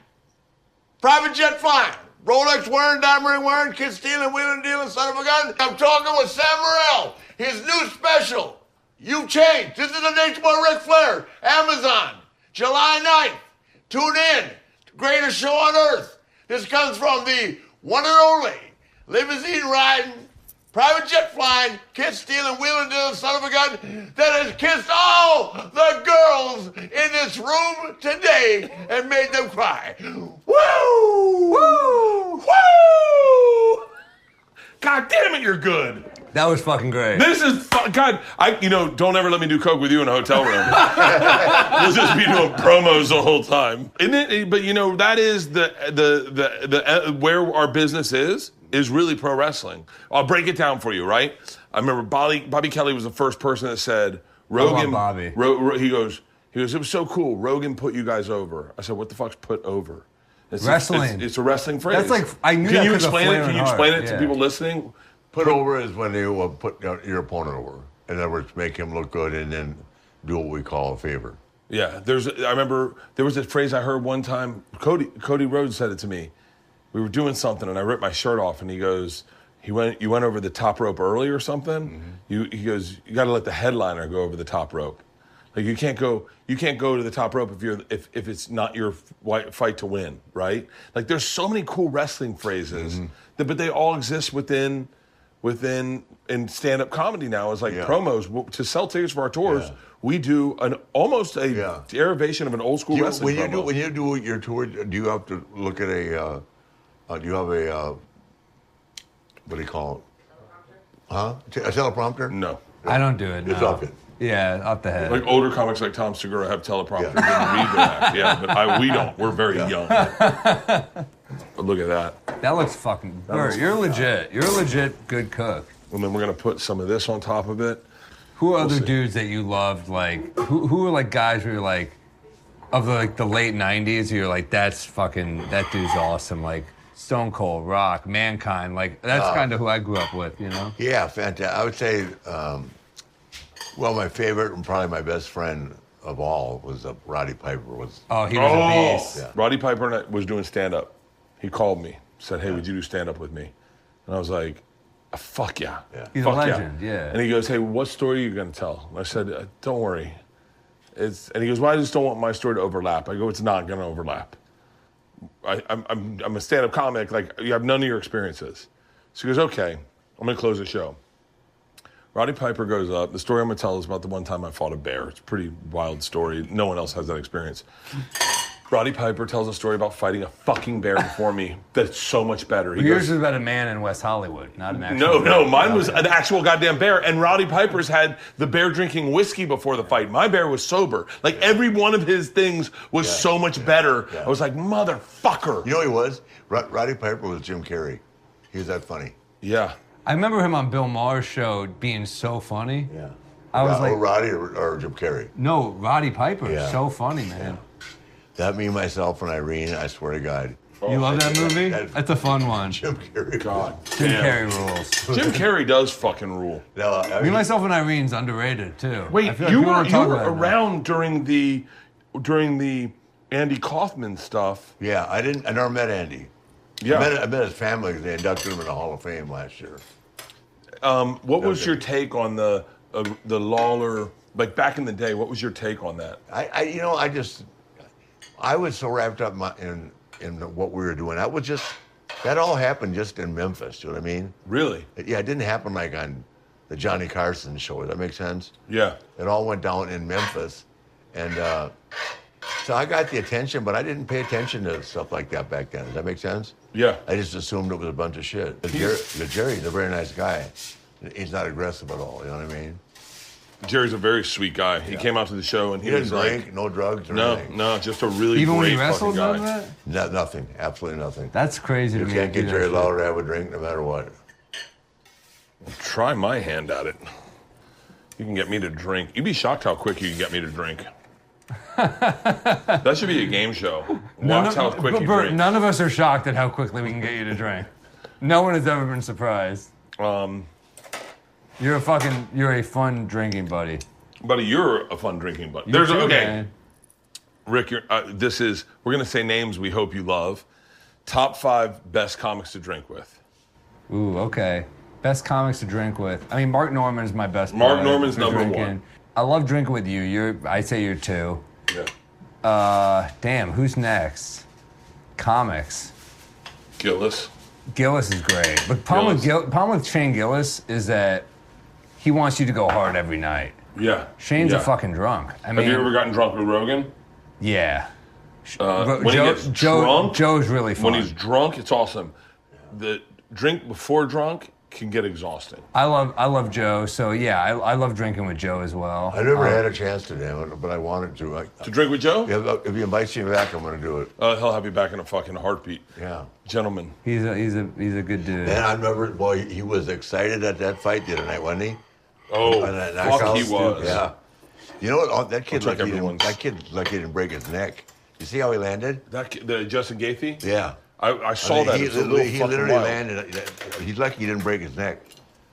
Private jet flying. Rolex wearing, diamond ring wearing, kid stealing, wheeling, dealing, son of a gun. I'm talking with Sam Morril. His new special. You've changed. This is the nature boy Ric Flair. Amazon. July 9th. Tune in. Greatest show on earth. This comes from the one and only limousine riding, private jet flying, kid stealing, wheeling, dealing, son of a gun that has kissed all the girls in this room today and made them cry. Woo! Woo! Woo! God damn it, you're good. That was fucking great. This is God. Don't ever let me do coke with you in a hotel room. We'll just be doing promos the whole time. But that is the where our business is really pro wrestling. I'll break it down for you, right? I remember Bobby Kelly was the first person that said Rogan. Bobby. He goes. It was so cool. Rogan put you guys over. I said, what the fuck's put over? Wrestling. It's a wrestling phrase. That's like I knew Can that you because of explain it? Flair Can you and explain Hart. it to Yeah. people listening? Put over is when you put your opponent over. In other words, make him look good and then do what we call a favor. Yeah, I remember there was a phrase I heard one time. Cody Rhodes said it to me. We were doing something and I ripped my shirt off and he goes, you went over the top rope early or something? Mm-hmm. He goes, you got to let the headliner go over the top rope. Like you can't go to the top rope if it's not your fight to win, right? Like there's so many cool wrestling phrases, but they all exist within in stand-up comedy now. Is like promos to sell tickets for our tours. Yeah. We do almost a derivation of an old school wrestling promo. When you do your tour, do you have to look at a? Do you have a? What do you call it? Huh? A teleprompter? No, I don't do it. It's no. up it. Yeah, up the head. like older comics like Tom Segura have teleprompters and read the act. Yeah, but we don't. We're very young. But look at that. That looks fucking. Bert, you're legit. You're a legit good cook. And then we're gonna put some of this on top of it. Who are other dudes that you loved? Like who are like guys where you're like of the late '90s? You're like that dude's awesome. Like Stone Cold, Rock, Mankind. Like that's kind of who I grew up with. You know? Yeah, fantastic. I would say, my favorite and probably my best friend of all was Roddy Piper. He was a beast. Yeah. Roddy Piper was doing stand-up. He called me, said, hey, would you do stand-up with me? And I was like, fuck yeah. He's fuck a legend, yeah. And he goes, hey, what story are you going to tell? And I said, don't worry. And he goes, well, I just don't want my story to overlap. I go, it's not going to overlap. I'm a stand-up comic. Like, you have none of your experiences. So he goes, okay, I'm going to close the show. Roddy Piper goes up. The story I'm going to tell is about the one time I fought a bear. It's a pretty wild story. No one else has that experience. Roddy Piper tells a story about fighting a fucking bear before me that's so much better. Yours is about a man in West Hollywood, not an actual bear. No, mine was an actual goddamn bear. And Roddy Piper's had the bear drinking whiskey before the fight. My bear was sober. Like, every one of his things was so much better. I was like, motherfucker. You know who he was? Roddy Piper was Jim Carrey. He was that funny. Yeah. I remember him on Bill Maher's show being so funny. Yeah. I was like, Roddy or Jim Carrey? No, Roddy Piper. Yeah. So funny, man. That, Me, Myself, and Irene, I swear to God. You love that movie? That's a fun one. Jim Carrey. God. Jim Carrey rules. Jim Carrey does fucking rule. No, I Me, Myself, and Irene's underrated too. Wait, you were around during the Andy Kaufman stuff. Yeah, I never met Andy. Yeah. I met his family. They inducted him in the Hall of Fame last year. What was your take on the Lawler, like back in the day, what was your take on that? I was so wrapped up in what we were doing. That all happened just in Memphis, you know what I mean? Really? Yeah, it didn't happen like on the Johnny Carson show. Does that make sense? Yeah. It all went down in Memphis. And so I got the attention, but I didn't pay attention to stuff like that back then. Does that make sense? Yeah. I just assumed it was a bunch of shit. But Jerry's a very nice guy. He's not aggressive at all, you know what I mean? Jerry's a very sweet guy. He came out to the show and he was didn't drink, like, no drugs or anything. No, just a really Even when great he wrestled, fucking none guy. of that? Nothing, absolutely nothing. That's crazy to You me. can't get Jerry Lawler to have a drink no matter what. Try my hand at it. You can get me to drink. You'd be shocked how quick you can get me to drink. That should be a game show. Watch how quick you Bert, drink. none of us are shocked at how quickly we can get you to drink. No one has ever been surprised. You're a fun drinking buddy. Buddy, you're a fun drinking buddy. You too, okay. man. Rick, we're going to say names we hope you love. Top 5 best comics to drink with. Ooh, okay. Best comics to drink with. I mean, Mark Norman's my best. Mark buddy Norman's for number drinking. 1. I love drinking with you. I'd say you're 2. Yeah. Damn, who's next? Comics. Gillis. Gillis is great. But problem with Shane Gillis is that he wants you to go hard every night. Yeah. Shane's a fucking drunk. Have you ever gotten drunk with Rogan? Yeah. When he gets drunk, Joe's really fun. when he's drunk, it's awesome. The drink before drunk can get exhausting. I love Joe, so yeah, I love drinking with Joe as well. I never had a chance to, damn it, but I wanted to. To drink with Joe? If he invites me back, I'm going to do it. He'll have you back in a fucking heartbeat. Yeah. Gentlemen. He's a good dude. And I remember, boy, he was excited at that fight the other night, wasn't he? Oh, On that fuck, knockout. he was. Yeah. You know what? That kid, check like he everyone's. didn't break his neck. You see how he landed? The Justin Gaethje? Yeah. I saw that. He It's a little fucking literally wild. landed. He's lucky he didn't break his neck.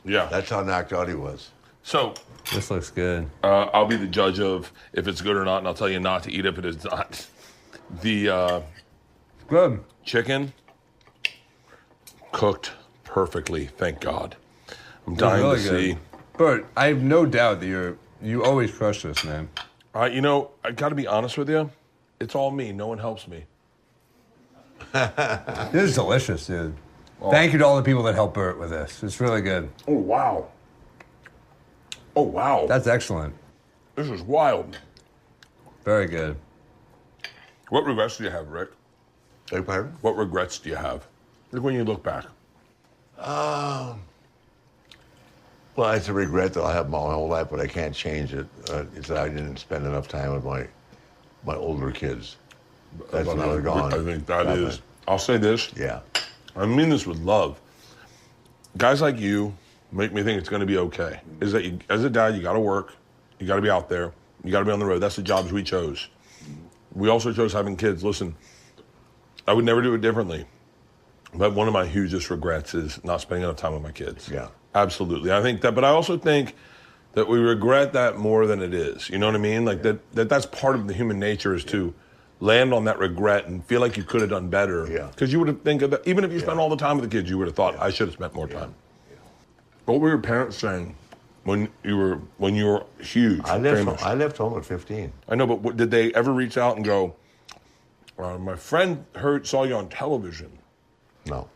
Yeah. That's how knocked out he was. So, This looks good. I'll be the judge of if it's good or not, and I'll tell you not to eat if it is not. The Good. chicken cooked perfectly, thank God. I'm dying really to good. see. Bert, I have no doubt that you always crush this, man. I got to be honest with you. It's all me. No one helps me. This is delicious, dude. Thank you to all the people that helped Bert with this. It's really good. Oh, wow. Oh, wow. That's excellent. This is wild. Very good. What regrets do you have, Rick? Beg your pardon? What regrets do you have? Like when you look back. Well, it's a regret that I have my whole life, but I can't change it. It's that I didn't spend enough time with my older kids. That's when I was gone. I think that is. I'll say this. Yeah. I mean this with love. Guys like you make me think it's going to be okay. Is that as a dad, you got to work. You got to be out there. You got to be on the road. That's the jobs we chose. We also chose having kids. Listen, I would never do it differently. But one of my hugest regrets is not spending enough time with my kids. Yeah. Absolutely. I think that, but I also think that we regret that more than it is. You know what I mean? Like that's part of the human nature is to land on that regret and feel like you could have done better. Yeah. Because you would have think of that, even if you spent all the time with the kids, you would have thought, I should have spent more time. Yeah. What were your parents saying when you were huge? I famous? left home at 15. I know, but did they ever reach out and go, my friend saw you on television? No.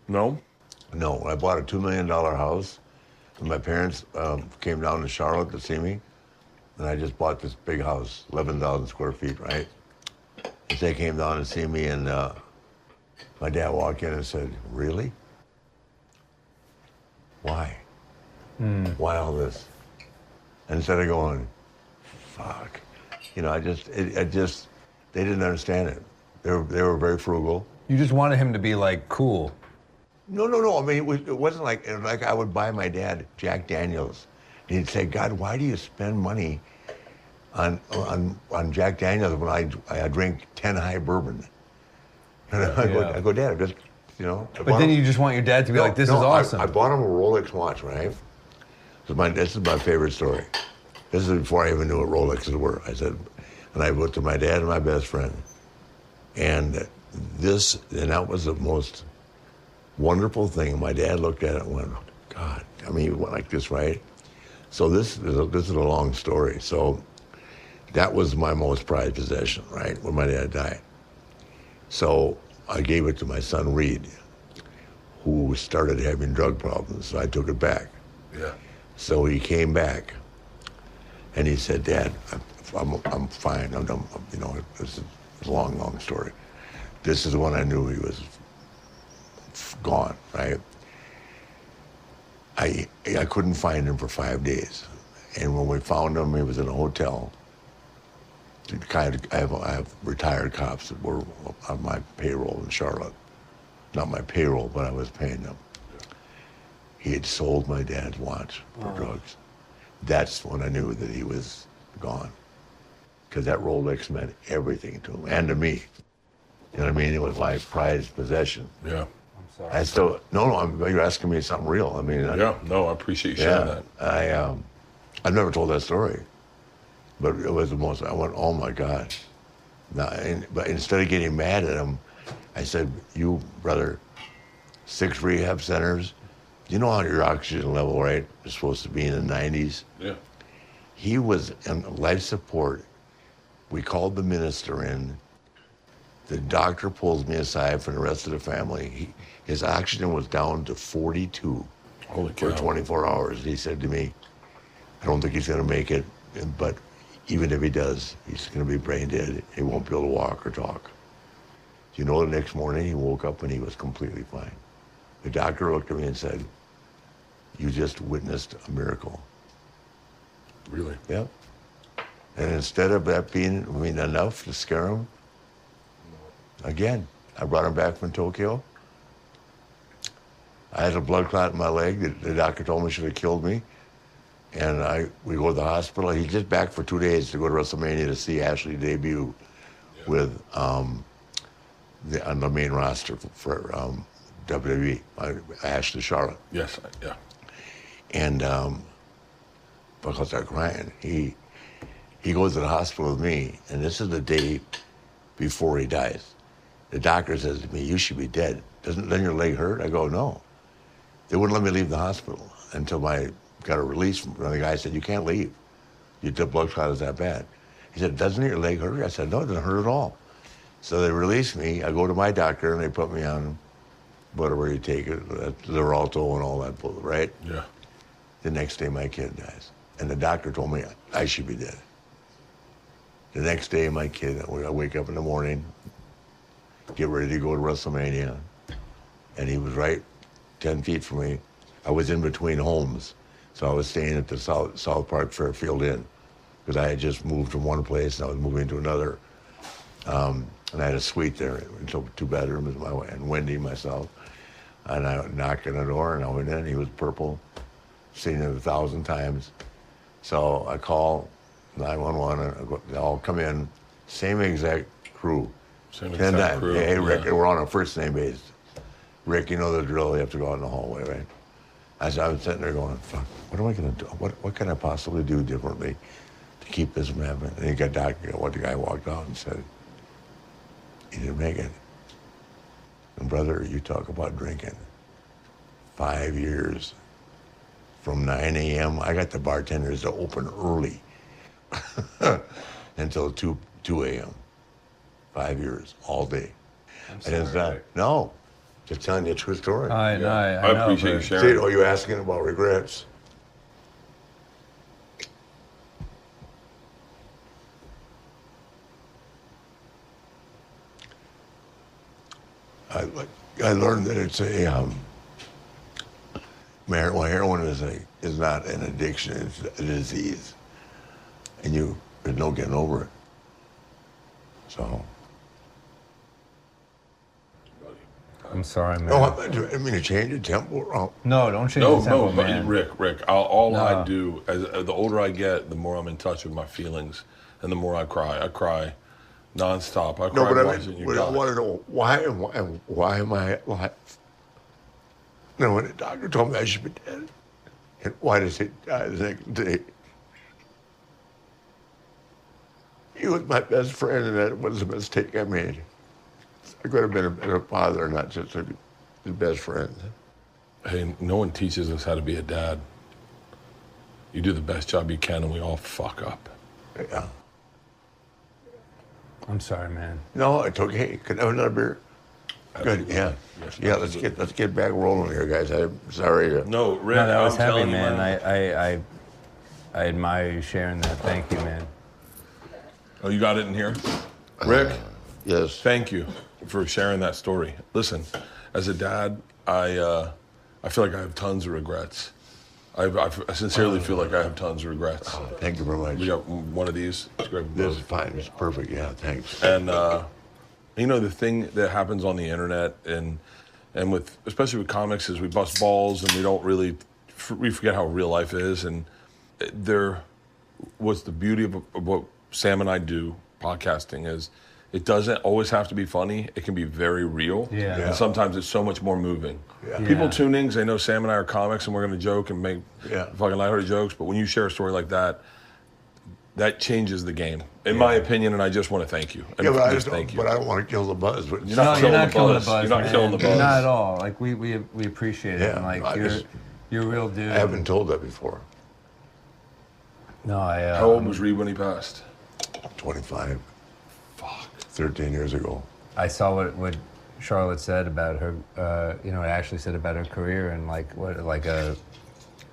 No? No. I bought a $2 million house, and my parents came down to Charlotte to see me, and I just bought this big house, 11,000 square feet, right? They came down to see me, and my dad walked in and said, "Really? Why? Why all this?" And instead of going, "Fuck," you know, they didn't understand it. They were very frugal. You just wanted him to be like cool. No. I mean, it wasn't like I would buy my dad Jack Daniels, and he'd say, "God, why do you spend money on Jack Daniels when I drink 10 high bourbon?" And I go, "Dad, I just, you know." But then you just want your dad to be like, "This is awesome." I bought him a Rolex watch, right? This is my favorite story. This is before I even knew what Rolexes were. I said, and I went to my dad and my best friend, and that was the most wonderful thing. My dad looked at it and went, "God," I mean, he went like this, right? So this is a long story. So that was my most prized possession, right, when my dad died. So I gave it to my son Reed, who started having drug problems. So I took it back. Yeah. So he came back, and he said, "Dad, I'm fine. I'm done." You know, it's a long story. This is when I knew he was gone, right? I couldn't find him for 5 days, and when we found him, he was in a hotel. I have retired cops that were on my payroll in Charlotte. Not my payroll, but I was paying them. He had sold my dad's watch for drugs. That's when I knew that he was gone, because that Rolex meant everything to him and to me. You know what I mean? It was my prized possession. Yeah. I still you're asking me something real. I mean, I appreciate you sharing that. I've never told that story, but it was the most. I went, "Oh my God!" But instead of getting mad at him, I said, "You brother, 6 rehab centers. You know how your oxygen level, right, is supposed to be in the 90s? Yeah. He was in life support. We called the minister in. The doctor pulls me aside from the rest of the family. His oxygen was down to 42 Holy cow. for 24 hours. He said to me, "I don't think he's going to make it, but even if he does, he's going to be brain dead. He won't be able to walk or talk." You know, the next morning he woke up and he was completely fine. The doctor looked at me and said, "You just witnessed a miracle." Really? Yep. And instead of that being enough to scare him, again, I brought him back from Tokyo. I had a blood clot in my leg. The doctor told me should have killed me. And we go to the hospital. He's just back for 2 days to go to WrestleMania to see Ashley debut with on the main roster for WWE, Ashley Charlotte. Yes, yeah. And because I'm crying, he goes to the hospital with me, and this is the day before he dies. The doctor says to me, "You should be dead. Doesn't your leg hurt?" I go, "No." They wouldn't let me leave the hospital until I got a release from the guy. Said, "You can't leave. The blood clot is that bad." He said, "Doesn't your leg hurt?" I said, "No, it doesn't hurt at all." So they released me. I go to my doctor, and they put me on whatever you take it, Xarelto and all that, right? Yeah. The next day, my kid dies. And the doctor told me I should be dead. The next day, my kid, I wake up in the morning, get ready to go to WrestleMania, and he was right 10 feet from me. I was in between homes, so I was staying at the South Park Fairfield Inn, because I had just moved from one place and I was moving to another. And I had a suite there, 2 bedrooms, my wife, and Wendy, myself. And I knocked on the door, and I went in. He was purple, seen it 1,000 times. So I call 911, and they all come in, same exact crew. Same 10 exact times. crew. Hey, Rick, we're on a first name basis. Rick, you know the drill. You have to go out in the hallway, right? I was sitting there going, "Fuck, what am I going to do? What can I possibly do differently to keep this from happening?" And the guy walked out and said, "He didn't make it." And brother, you talk about drinking. 5 years from 9 a.m. I got the bartenders to open early until 2 a.m. 5 years, all day. I'm And it's not, sorry. no, just telling you a true story. I know. I appreciate you See, sharing. are you asking about regrets? I learned that it's a heroin is not an addiction; it's a disease, and there's no getting over it. So. I'm sorry, man. No, I mean to change the tempo. No, don't change the tempo, but man. Rick, I do, as the older I get, the more I'm in touch with my feelings, and the more I cry. I cry nonstop. I cry watching you die. I want to know why am I alive? No, when the doctor told me I should be dead, and why does he die the next day? He was my best friend, and that was a mistake I made. I could have been a better father, not just his best friend. Hey, no one teaches us how to be a dad. You do the best job you can, and we all fuck up. Yeah. I'm sorry, man. No, it's okay. Could I have another beer? Good. Yeah. Yes, Yeah. Let's get back rolling here, guys. I'm sorry. No, Rick, No, that was I'm heavy, telling you, man. I admire you sharing that. Thank you, man. Oh, you got it in here, Rick. Yes. Thank you for sharing that story. Listen, as a dad, I feel like I have tons of regrets. I sincerely feel like I have tons of regrets. Thank you very much. We got one of these. Let's grab This both. is fine. It's perfect. Yeah. Thanks. And you know, the thing that happens on the internet and with especially with comics is we bust balls and we don't really we forget how real life is. And what's the beauty of what Sam and I do podcasting is it doesn't always have to be funny. It can be very real. Yeah. And sometimes it's so much more moving. Yeah. People Yeah. tune in because they know Sam and I are comics and we're going to joke and make Yeah. fucking lighthearted jokes. But when you share a story like that, that changes the game, in my opinion. And I just want to thank you. And Yeah, but I just just thank you. But I don't want to kill the buzz. You're No, not you're killing not the killing the buzz. buzz. You're not man. killing the buzz. Not at all. Like we appreciate it. Yeah, And like I you're a real dude. I haven't told that before. No, How old was Reed when he passed? 25. Fuck. 13 years ago. I saw what Charlotte said about her. It actually said about her career and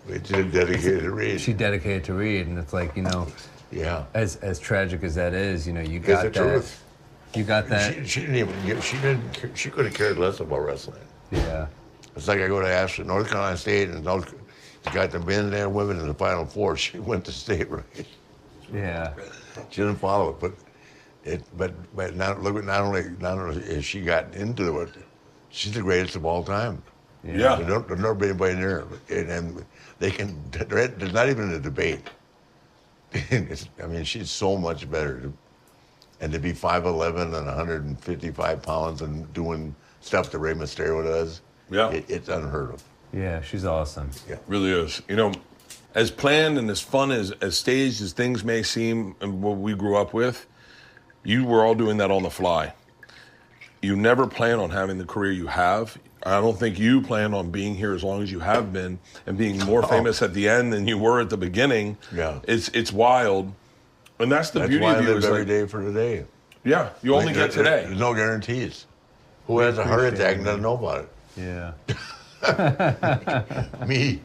It's dedicated to Reed. she dedicated to Reed, and it's like Yeah. as tragic as that is, you It's got the that. truth. You got that. She didn't even. She could have cared less about wrestling. Yeah. It's like I go to Ashland, North Carolina State, and she got the men and women in the Final Four. She went to state, right? Yeah. She didn't follow it, but not only has she gotten into it, she's the greatest of all time. Yeah. There's never been anybody near her, and they can. There's not even a debate. I mean, she's so much better, and to be 5'11" and 155 pounds and doing stuff that Rey Mysterio does, Yeah. it's unheard of. Yeah. She's awesome. Yeah. Really is. As planned and as fun as staged as things may seem and what we grew up with, you were all doing that on the fly. You never plan on having the career you have. I don't think you plan on being here as long as you have been and being more famous at the end than you were at the beginning. Yeah. It's wild. And that's the That's beauty why of I you. live is every like, day for today. yeah, you only get today. There's no guarantees. Who has a heart appreciate attack it, and doesn't know about Yeah. it? Me.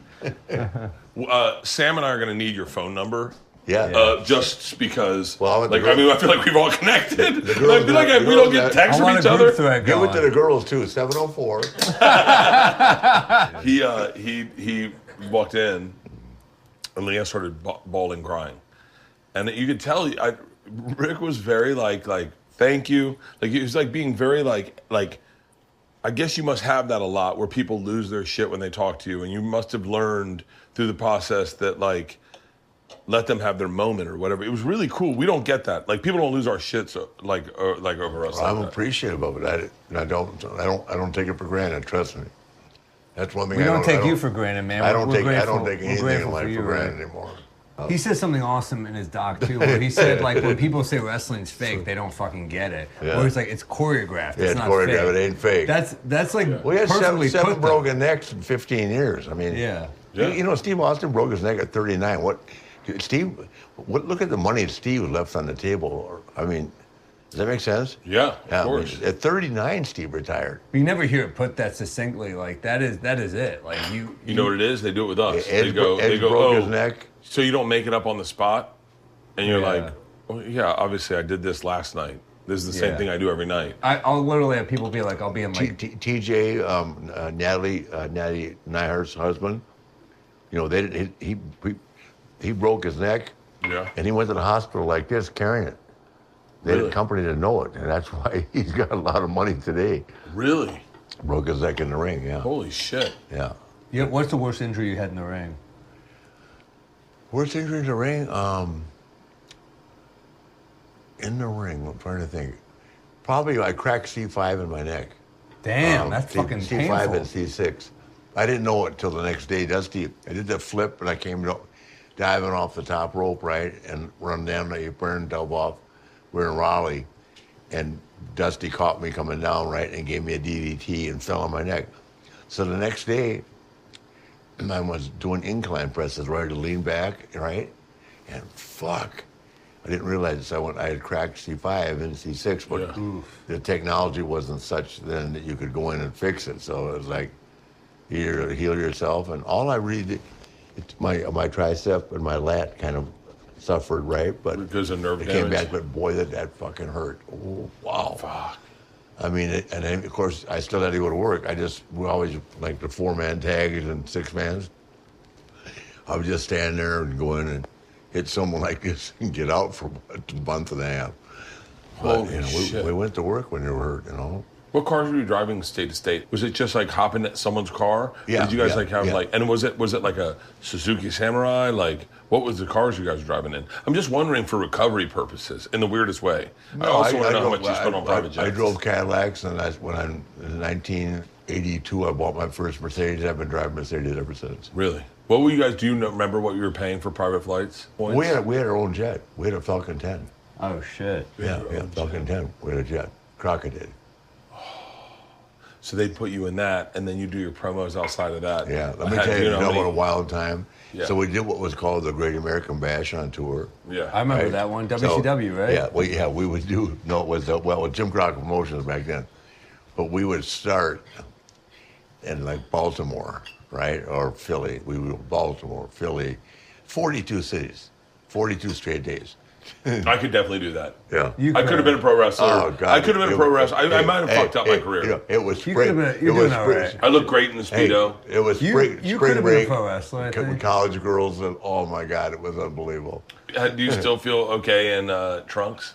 Sam and I are going to need your phone number. Yeah. Just because, Well, I feel like we've all connected. I feel like we girls don't get that- texts I from want each a group other. thread Give it to going. the girls too. 704. He walked in, and Leanne started bawling, crying, and you could tell. Rick was very like thank you. Like he was like being very like. I guess you must have that a lot where people lose their shit when they talk to you, and you must have learned through the process that let them have their moment or whatever. It was really cool. We don't get that. Like people don't lose our shit over us. I'm like that. appreciative of it. I don't take it for granted. Trust me. That's one thing. We I don't take you for granted, man. I don't We're take grateful. anything in grateful life you, for granted Rick. anymore. He said something awesome in his doc too, where he said when people say wrestling's fake, they don't fucking get it. Yeah. Or it's like it's choreographed. Yeah, It's it's not choreographed. fake. It ain't fake. That's like We had perfectly seven put, broken necks in 15 years. I mean, Yeah. Steve Austin broke his neck at 39. Look at the money Steve left on the table. I mean, does that make sense? Yeah, of I mean, course. at 39, Steve retired. You never hear it put that succinctly. Like that is it. Like you You know what it is? They do it with us. Edge they go, broke oh, his neck. so you don't make it up on the spot, and you're Yeah. like, well, yeah, obviously I did this last night. This is the same thing I do every night. I'll literally have people be like, I'll be in my... TJ, Natalie Nyhart's husband, you know, he broke his neck. Yeah. And he went to the hospital like this, carrying it. The company didn't know it, and that's why he's got a lot of money today. Really? Broke his neck in the ring, yeah. Holy shit. Yeah. Yeah. What's the worst injury you had in the ring? Worst injury in the ring? In the ring, I'm trying to think. Probably I cracked C5 in my neck. Damn, that's fucking C5 painful. and C6. I didn't know it till the next day. Dusty, I did the flip, and I came diving off the top rope, right, and run down the apron, dove off. We're in Raleigh, and Dusty caught me coming down, right, and gave me a DDT and fell on my neck. So the next day, I was doing incline presses, right, to lean back, right, and fuck. I didn't realize this. I had cracked C5 and C6, but the technology wasn't such then that you could go in and fix it. So it was like, you heal yourself, and all I really did, my tricep and my lat kind of suffered, right? But because of nerve damage. Came back, but boy, that fucking hurt. Oh, wow. Fuck. I mean, and then, of course, I still had to go to work. We always, like the 4-man tags and 6-mans. I would just stand there and go in and hit someone like this and get out for a month and a half. But, Holy shit. We went to work when they were hurt, you know. What cars were you driving state to state? Was it just like hopping at someone's car? Yeah. Or did you guys and was it like a Suzuki Samurai? Like, what was the cars you guys were driving in? I'm just wondering for recovery purposes in the weirdest way. I also want to know how much you spent on private jets. I drove Cadillacs, and in 1982, I bought my first Mercedes. I've been driving Mercedes ever since. Really? What were you guys, do you remember what you were paying for private flights? We had our own jet. We had a Falcon 10. Oh, shit. Yeah, Falcon 10. We had a jet. Crockett did. So they put you in that, and then you do your promos outside of that. Yeah, let me tell you, what a wild time. Yeah. So we did what was called the Great American Bash on tour. Yeah, I remember that one, WCW, right? Yeah, we would do. No, it was with Jim Crockett Promotions back then, but we would start in like Baltimore, right, or Philly. We would Baltimore, Philly, 42 cities, 42 straight days. I could definitely do that. Yeah, I could have been a pro wrestler. Oh, God. I could have been a pro wrestler. I might have fucked up my career. You know, it was You spring. could have been. You're doing all right. I look great in the Speedo. It was spring. You spring could have been break. a pro wrestler, I think. With college girls, and oh my God, it was unbelievable. Do you still feel okay in trunks?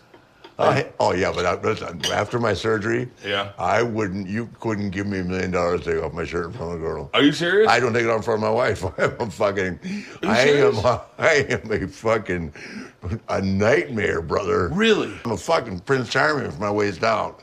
Oh yeah, but listen, after my surgery, you couldn't give me $1 million to take off my shirt in front of a girl. Are you serious? I don't take it off in front of my wife. I am a fucking a nightmare, brother. Really? I'm a fucking Prince Charming from my waist down.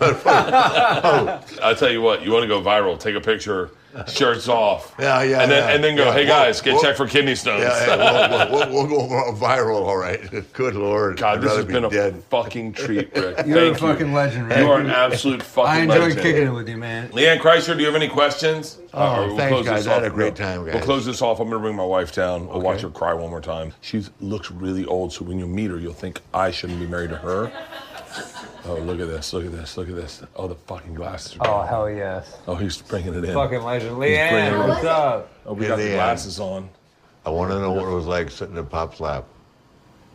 I'll tell you what, you want to go viral, take a picture, shirts off. And then go, hey guys, get checked for kidney stones. We'll go viral, all right. Good Lord. God, this has been a fucking treat, Rick. You're a fucking legend, Rick. You are an absolute fucking legend. I enjoyed kicking it with you, man. Leanne Kreischer, do you have any questions? Thanks, guys. I had a great time, guys. We'll close this off. I'm going to bring my wife down. We'll watch her cry one more time. She looks really old, so when you meet her, you'll think I shouldn't be married to her. Oh, look at this, look at this, look at this. Oh, the fucking glasses are gone. Oh, hell yes. Oh, he's bringing it in. Fucking legend. Leanne, what's up? Oh, we got the glasses on. I want to know what it was like sitting in Pop's lap.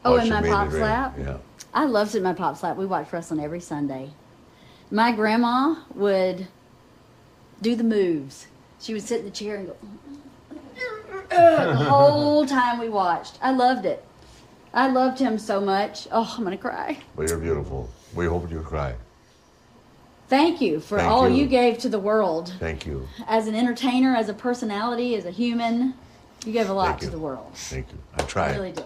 Oh, in my Pop's lap? Yeah. I loved it in my Pop's lap. We watched wrestling every Sunday. My grandma would do the moves. She would sit in the chair and go, the whole time we watched. I loved it. I loved him so much. Oh, I'm going to cry. Well, you're beautiful. We hope you cry. Thank you for all you gave to the world. Thank you. As an entertainer, as a personality, as a human, you gave a lot to the world. Thank you. I tried. I really did.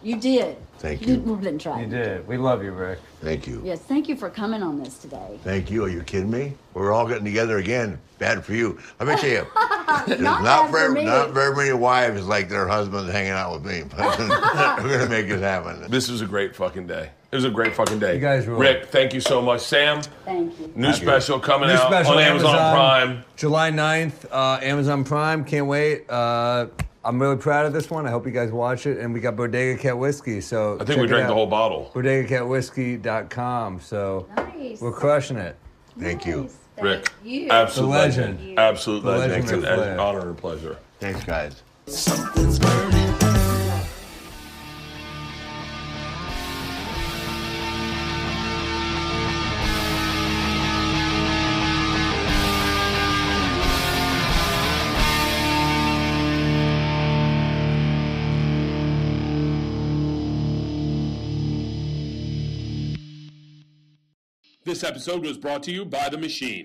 You did. Thank You you. did more than try. You did. We love you, Rick. Thank you. Yes, thank you for coming on this today. Thank you. Are you kidding me? We're all getting together again. Bad for you. Let me tell you. There's Not bad for me. Not very many wives like their husbands hanging out with me. We're going to make it happen. This was a great fucking day. It was a great fucking day. You guys rule. Rick, thank you so much. Sam, Thank you. new special coming out on Amazon Prime. July 9th, Amazon Prime. Can't wait. I'm really proud of this one. I hope you guys watch it. And we got Bodega Cat whiskey. So I think we drank the whole bottle. BodegaCatWhiskey.com. So we're crushing it. Thank you. Rick, you. absolute The legend. legend. Absolute The legend. legend, It's Ric an Flair. honor and pleasure. Thanks, guys. Something's burning. This episode was brought to you by The Machine.